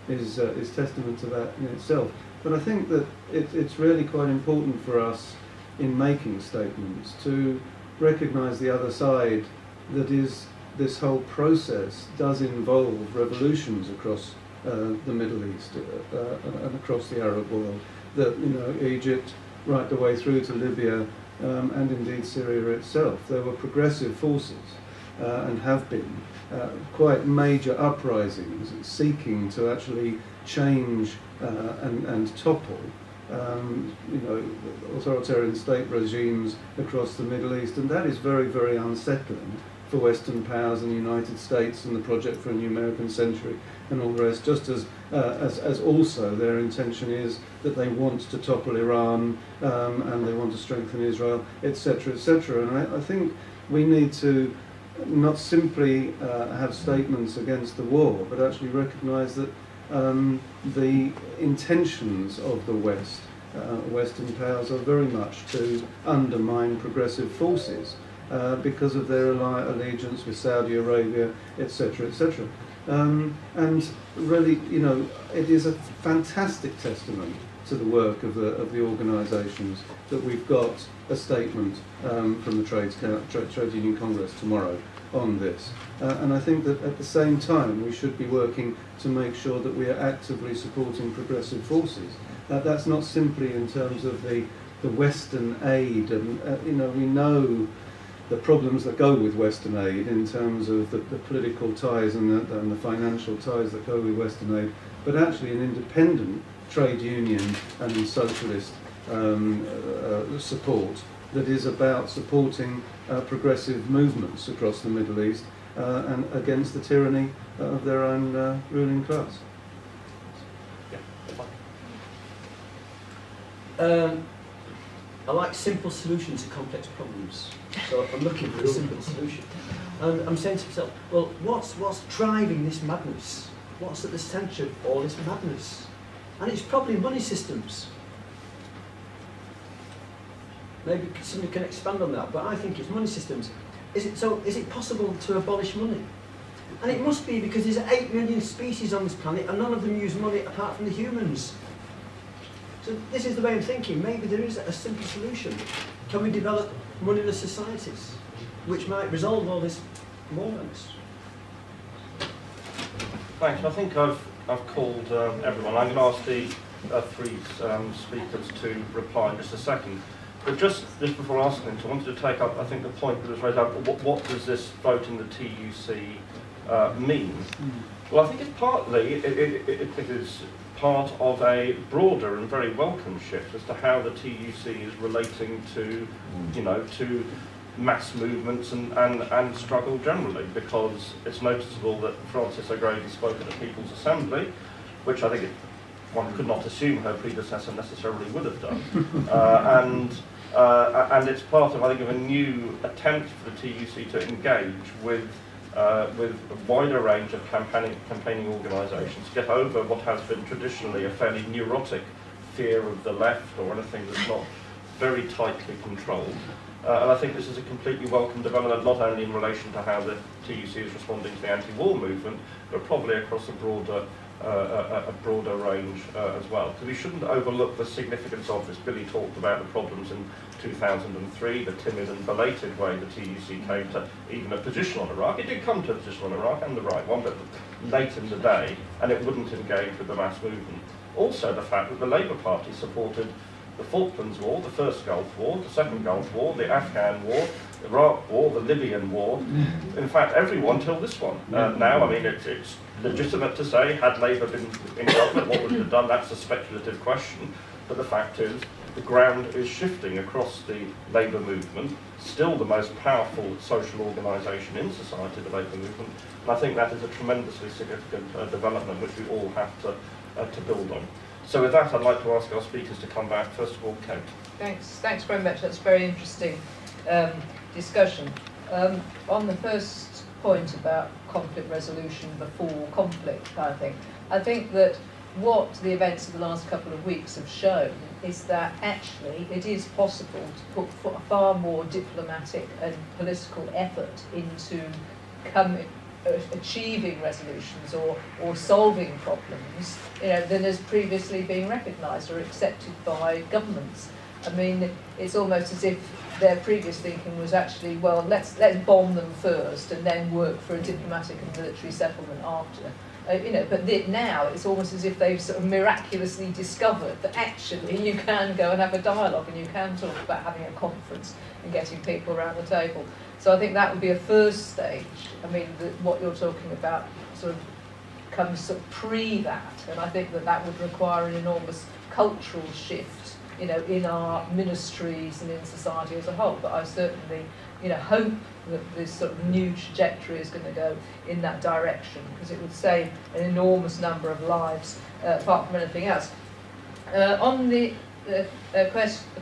is testament to that in itself. But I think that it's really quite important for us in making statements to recognise the other side, that is, this whole process does involve revolutions across the Middle East and across the Arab world, that Egypt right the way through to Libya and indeed Syria itself. There were progressive forces and have been quite major uprisings seeking to actually change and topple authoritarian state regimes across the Middle East, and that is very, very unsettling for Western powers and the United States and the Project for a New American Century and all the rest, just as also their intention is that they want to topple Iran and they want to strengthen Israel, etc., etc. And I think we need to not simply have statements against the war, but actually recognise that the intentions of the West, Western powers, are very much to undermine progressive forces because of their allegiance with Saudi Arabia, etc., etc. And really, it is a fantastic testament to the work of the organisations that we've got a statement from the Trade Union Congress tomorrow on this. And I think that at the same time we should be working to make sure that we are actively supporting progressive forces. That's not simply in terms of the Western aid, and we know the problems that go with Western aid in terms of the political ties and the financial ties that go with Western aid, but actually an independent trade union and socialist support that is about supporting progressive movements across the Middle East and against the tyranny of their own ruling class. I like simple solutions to complex problems, so I'm looking for a simple solution. And I'm saying to myself, well, what's driving this madness? What's at the centre of all this madness? And it's probably money systems. Maybe somebody can expand on that, but I think it's money systems. Is it possible to abolish money? And it must be, because there's 8 million species on this planet and none of them use money apart from the humans. So this is the way I'm thinking. Maybe there is a simple solution. Can we develop moneyless societies which might resolve all this madness? Thanks. I think I've called everyone. I'm going to ask the 3 speakers to reply in just a second. But just before asking them, I wanted to take up, I think, the point that was raised up, what does this vote in the TUC mean? Well, I think it's partly, it is part of a broader and very welcome shift as to how the TUC is relating to, to mass movements and struggle generally, because it's noticeable that Frances O'Grady spoke at the People's Assembly, which I think one could not assume her predecessor necessarily would have done, and it's part of, I think, of a new attempt for the TUC to engage with a wider range of campaigning organisations to get over what has been traditionally a fairly neurotic fear of the left or anything that's not very tightly controlled. And I think this is a completely welcome development, not only in relation to how the TUC is responding to the anti-war movement, but probably across a broader range as well. Because we shouldn't overlook the significance of this. Billy talked about the problems in 2003, the timid and belated way the TUC came to even a position on Iraq. It did come to a position on Iraq, and the right one, but late in the day, and it wouldn't engage with the mass movement. Also the fact that the Labour Party supported the Falklands War, the first Gulf War, the second Gulf War, the Afghan War, the Iraq War, the Libyan War, in fact everyone till this one. Now, I mean, it's legitimate to say, had Labour been in government, what would it have done? That's a speculative question, but the fact is, the ground is shifting across the Labour movement, still the most powerful social organisation in society, the Labour movement, and I think that is a tremendously significant development which we all have to build on. So with that, I'd like to ask our speakers to come back. First of all, Kate. Thanks very much. That's a very interesting discussion. On the first point about conflict resolution before conflict, I think that what the events of the last couple of weeks have shown is that actually it is possible to put far more diplomatic and political effort into achieving resolutions or solving problems, than has previously been recognised or accepted by governments. I mean, it's almost as if their previous thinking was actually, well, let's bomb them first and then work for a diplomatic and military settlement after. But now it's almost as if they've sort of miraculously discovered that actually you can go and have a dialogue and you can talk about having a conference and getting people around the table. So I think that would be a first stage. I mean, what you're talking about sort of comes sort of pre that, and I think that would require an enormous cultural shift, in our ministries and in society as a whole. But I certainly, hope that this sort of new trajectory is going to go in that direction, because it would save an enormous number of lives, apart from anything else. On the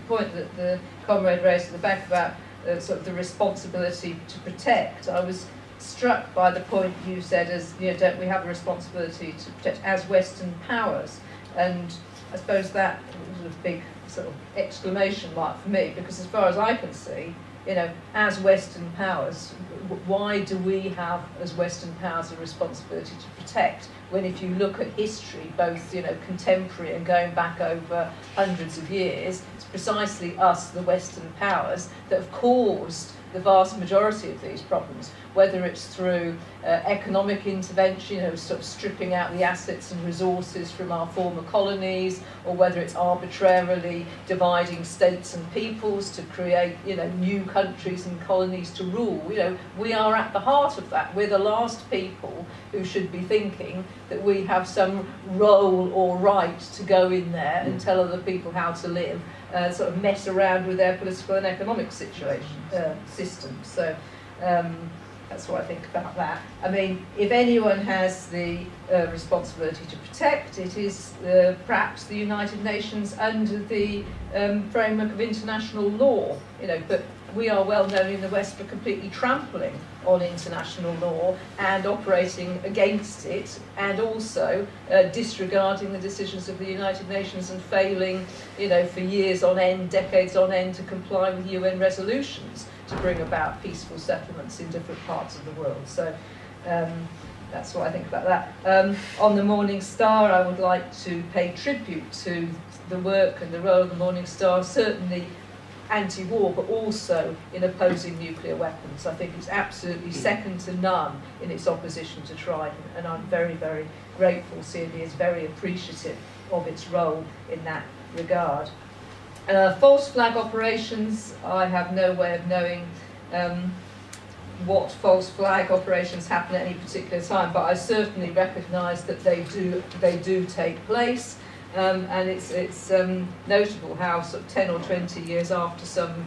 point that the comrade raised at the back about sort of the responsibility to protect, I was struck by the point you said as, don't we have a responsibility to protect as Western powers? And I suppose that was a big sort of exclamation mark for me, because as far as I can see, as Western powers, why do we have, as Western powers, a responsibility to protect, when if you look at history, both, contemporary and going back over hundreds of years, it's precisely us, the Western powers, that have caused the vast majority of these problems, whether it's through economic intervention, you know, sort of stripping out the assets and resources from our former colonies, or whether it's arbitrarily dividing states and peoples to create, you know, new countries and colonies to rule. You know, we are at the heart of that. We're the last people who should be thinking that we have some role or right to go in there and tell other people how to live, sort of mess around with their political and economic systems. So that's what I think about that. I mean, if anyone has the responsibility to protect, it is perhaps the United Nations under the framework of international law. You know, but we are well known in the West for completely trampling on international law and operating against it, and also disregarding the decisions of the United Nations and failing, you know, for years on end, decades on end, to comply with UN resolutions to bring about peaceful settlements in different parts of the world. So that's what I think about that. On the Morning Star, I would like to pay tribute to the work and the role of the Morning Star, certainly anti-war, but also in opposing nuclear weapons. I think it's absolutely second to none in its opposition to Trident, and I'm very, very grateful. CND is very appreciative of its role in that regard. False flag operations, I have no way of knowing what false flag operations happen at any particular time, but I certainly recognise that they do take place. And it's notable how sort of 10 or 20 years after some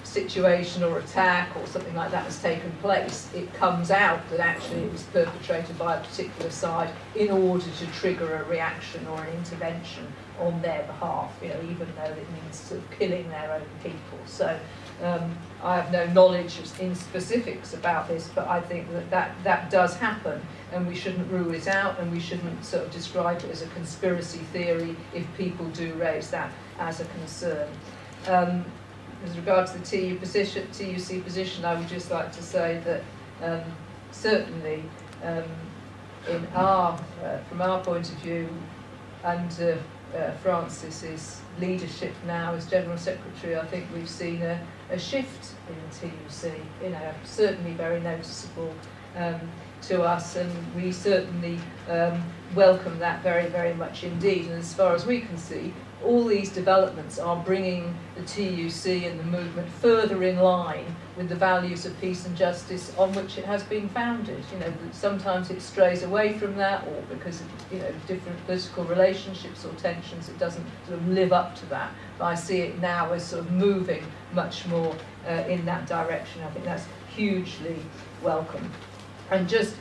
situation or attack or something like that has taken place, it comes out that actually it was perpetrated by a particular side in order to trigger a reaction or an intervention on their behalf, you know, even though it means sort of killing their own people. So I have no knowledge in specifics about this, but I think that does happen, and we shouldn't rule it out, and we shouldn't sort of describe it as a conspiracy theory if people do raise that as a concern. With regard to the TUC position, I would just like to say that certainly from our point of view, under Francis's leadership now as General Secretary, I think we've seen a shift in TUC, you know, certainly very noticeable to us, and we certainly welcome that very, very much indeed. And as far as we can see, all these developments are bringing the TUC and the movement further in line with the values of peace and justice on which it has been founded. You know, sometimes it strays away from that, or because of, you know, different political relationships or tensions, it doesn't sort of live up to that. But I see it now as sort of moving much more in that direction. I think that's hugely welcome. And just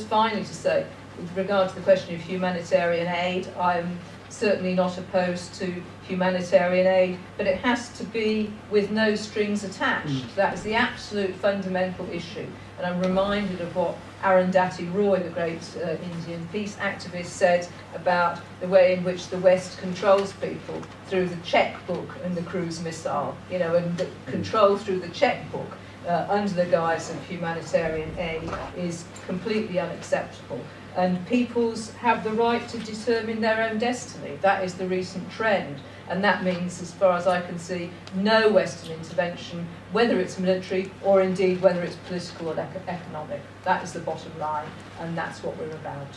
finally to say, with regard to the question of humanitarian aid, I'm certainly not opposed to humanitarian aid, but it has to be with no strings attached. That is the absolute fundamental issue. And I'm reminded of what Arundhati Roy, the great Indian peace activist, said about the way in which the West controls people through the checkbook and the cruise missile, you know, and the control through the checkbook under the guise of humanitarian aid is completely unacceptable. And peoples have the right to determine their own destiny. That is the recent trend. And that means, as far as I can see, no Western intervention, whether it's military or indeed whether it's political or economic. That is the bottom line, and that's what we're about.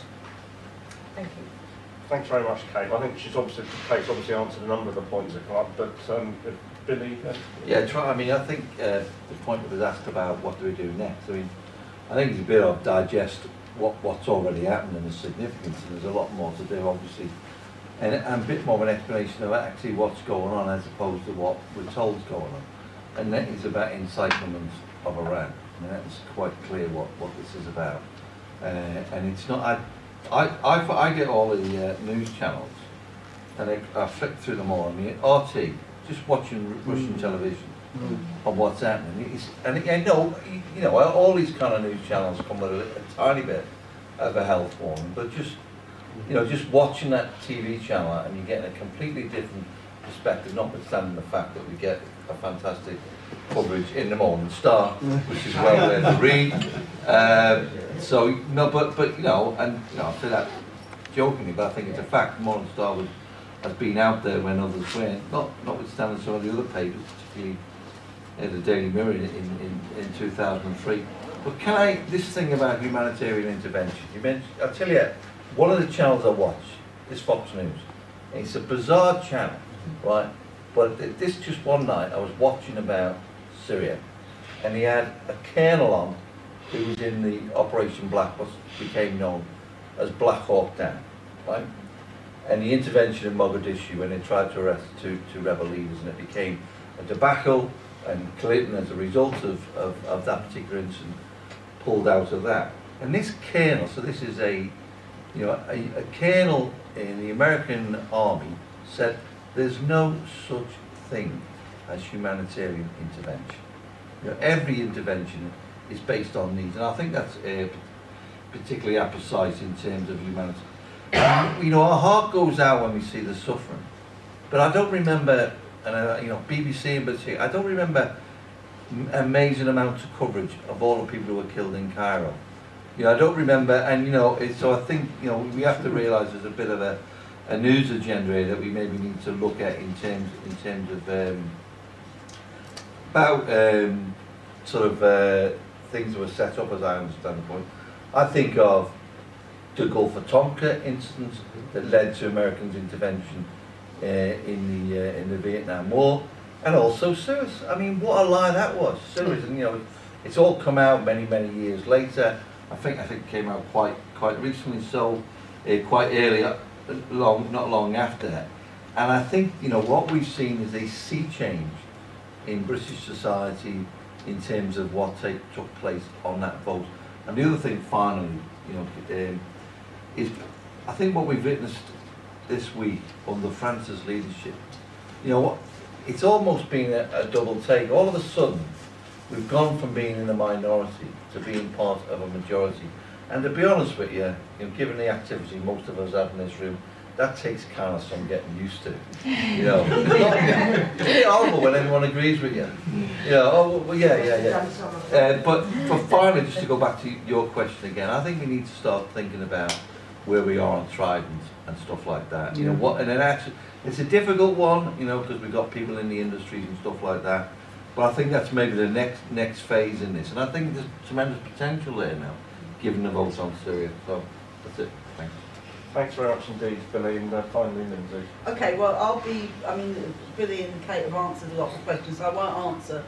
Thank you. Thanks very much, Kate. I think Kate's obviously answered a number of the points that come up, but Billy? Yeah, I mean, I think the point that was asked about what do we do next, I mean, I think it's a bit of digest what's already happened and the significance, and there's a lot more to do, obviously, and a bit more of an explanation of actually what's going on as opposed to what we're told is going on. And that is about incitement of Iran. I mean, that's quite clear what this is about. And it's not, I get all the news channels, and I flick through them all. I mean, RT, just watching Russian television on what's happening. You know, all these kind of news channels come with a tiny bit of a health warning, but just, you know, just watching that TV channel and you're getting a completely different perspective, notwithstanding the fact that we get a fantastic coverage in the Morning Star, which is well there to read. So, no, but you know, and you know, I say that jokingly, but I think it's a fact. The Morning Star has been out there when others weren't, notwithstanding some of the other papers, particularly the Daily Mirror in 2003. But can I, this thing about humanitarian intervention, you mentioned, I'll tell you, one of the channels I watch is Fox News. It's a bizarre channel, right? But this just one night I was watching about Syria, and he had a colonel on who was in the Operation Black, what became known as Black Hawk Down, right? And the intervention in Mogadishu when they tried to arrest two rebel leaders, and it became a debacle, and Clinton, as a result of that particular incident, pulled out of that. And this colonel, so this is a colonel in the American Army, said there's no such thing as humanitarian intervention. Every intervention is based on needs, and I think that's particularly precise in terms of humanity. Our heart goes out when we see the suffering, but I don't remember, and BBC in particular, I don't remember amazing amounts of coverage of all the people who were killed in Cairo. I don't remember, and so I think we have to realise there's a bit of a news agenda here that we maybe need to look at in terms of things that were set up, as I understand the point. I think of the Gulf of Tonkin incident that led to Americans' intervention in the Vietnam War, and also Syria. I mean, what a lie that was. Syria, it's all come out many years later. I think it came out quite recently, so quite early, not long after. And I think what we've seen is a sea change in British society in terms of what took place on that vote. And the other thing, finally, is I think what we've witnessed this week under France's leadership, it's almost been a double take. All of a sudden, we've gone from being in a minority to being part of a majority. And to be honest with you, given the activity most of us have in this room, that takes kind of some getting used to. It's a bit horrible when everyone agrees with you. But finally, just to go back to your question again, I think we need to start thinking about where we are on Trident and stuff like that. It's a difficult one, because we've got people in the industries and stuff like that. But I think that's maybe the next phase in this, and I think there's tremendous potential there now, given the votes on Syria. So that's it. Thanks. Thanks very much indeed, Billy, and finally Lindsey. Okay, well, Billy and Kate have answered a lot of questions, so I won't answer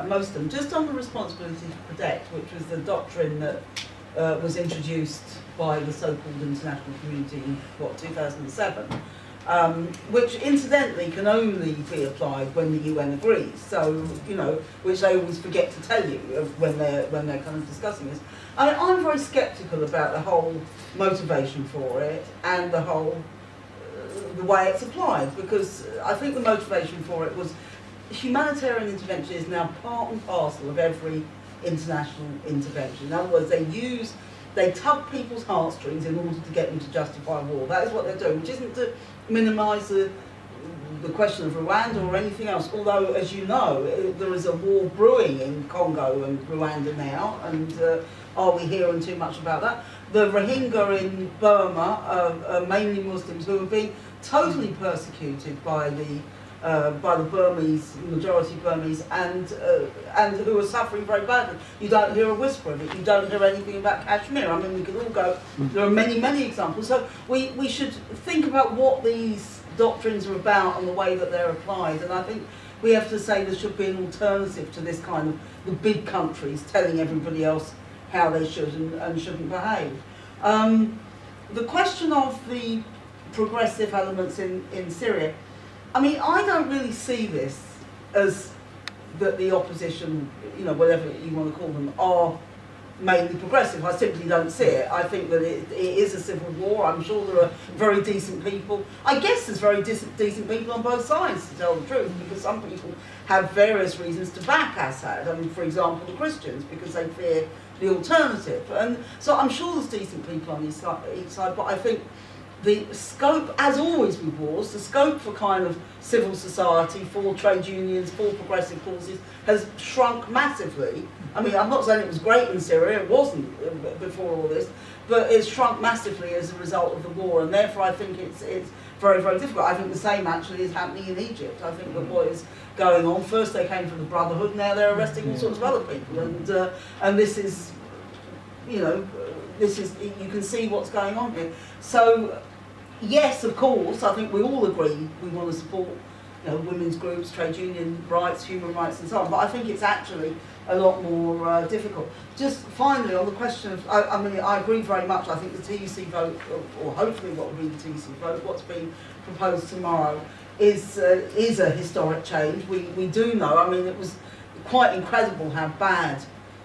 most of them. Just on the responsibility to protect, which was the doctrine that was introduced by the so-called international community in, 2007, which incidentally can only be applied when the UN agrees, so, which they always forget to tell you when they're kind of discussing this. I'm very sceptical about the whole motivation for it and the way it's applied, because I think the motivation for it was humanitarian intervention is now part and parcel of every international intervention. In other words, they tug people's heartstrings in order to get them to justify war. That is what they're doing, which isn't to minimise the question of Rwanda or anything else, although, as you know, there is a war brewing in Congo and Rwanda now, and are we hearing too much about that? The Rohingya in Burma are mainly Muslims who are being totally persecuted by the Burmese, majority Burmese, and who are suffering very badly. You don't hear a whisper of it. You don't hear anything about Kashmir. I mean, we could all go. There are many examples. So we should think about what these doctrines are about and the way that they're applied. And I think we have to say there should be an alternative to this kind of the big countries telling everybody else how they should and shouldn't behave. The question of the progressive elements in Syria. I mean, I don't really see this as that the opposition, whatever you want to call them, are mainly progressive. I simply don't see it. I think that it is a civil war. I'm sure there are very decent people. I guess there's very decent people on both sides, to tell the truth, because some people have various reasons to back Assad. I mean, for example, the Christians, because they fear the alternative. And so I'm sure there's decent people on each side, but I think the scope, as always with wars, the scope for kind of civil society, for trade unions, for progressive causes, has shrunk massively. I mean, I'm not saying it was great in Syria, it wasn't before all this, but it's shrunk massively as a result of the war, and therefore I think it's very, very difficult. I think the same actually is happening in Egypt. I think that what is going on, first they came from the Brotherhood, now they're arresting all sorts of other people, and this is, you know, you can see what's going on here. So, yes, of course, I think we all agree we want to support, you know, women's groups, trade union rights, human rights and so on, but I think it's actually a lot more difficult. Just finally, on the question of, I mean, I agree very much. I think the TUC vote, or hopefully what will be the TUC vote, what's being proposed tomorrow, is a historic change. We do know, I mean, it was quite incredible how bad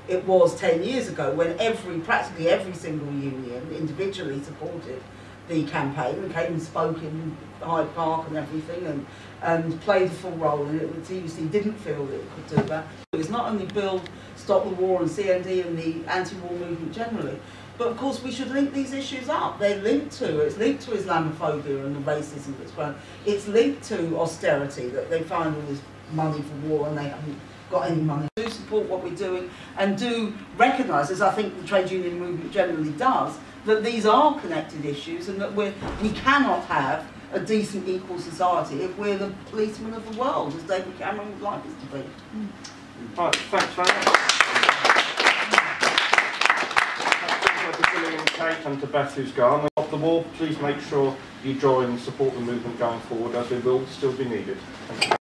it was 10 years ago when practically every single union individually supported the campaign and came and spoke in Hyde Park and everything and played a full role in it. The TUC didn't feel that it could do that. It's not only build, stop the war and CND and the anti-war movement generally, but of course we should link these issues up. They're linked to, it's linked to Islamophobia and the racism that's grown. It's linked to austerity, that they find all this money for war and they haven't got any money. Do support what we're doing and do recognise, as I think the trade union movement generally does, that these are connected issues and that we cannot have a decent equal society if we're the policemen of the world, as David Cameron would like us to be. Right, thanks very much. Thanks to Gillian and Kate and to Beth who's gone. Off the wall, please make sure you join and support the movement going forward, as we will still be needed. Thank you.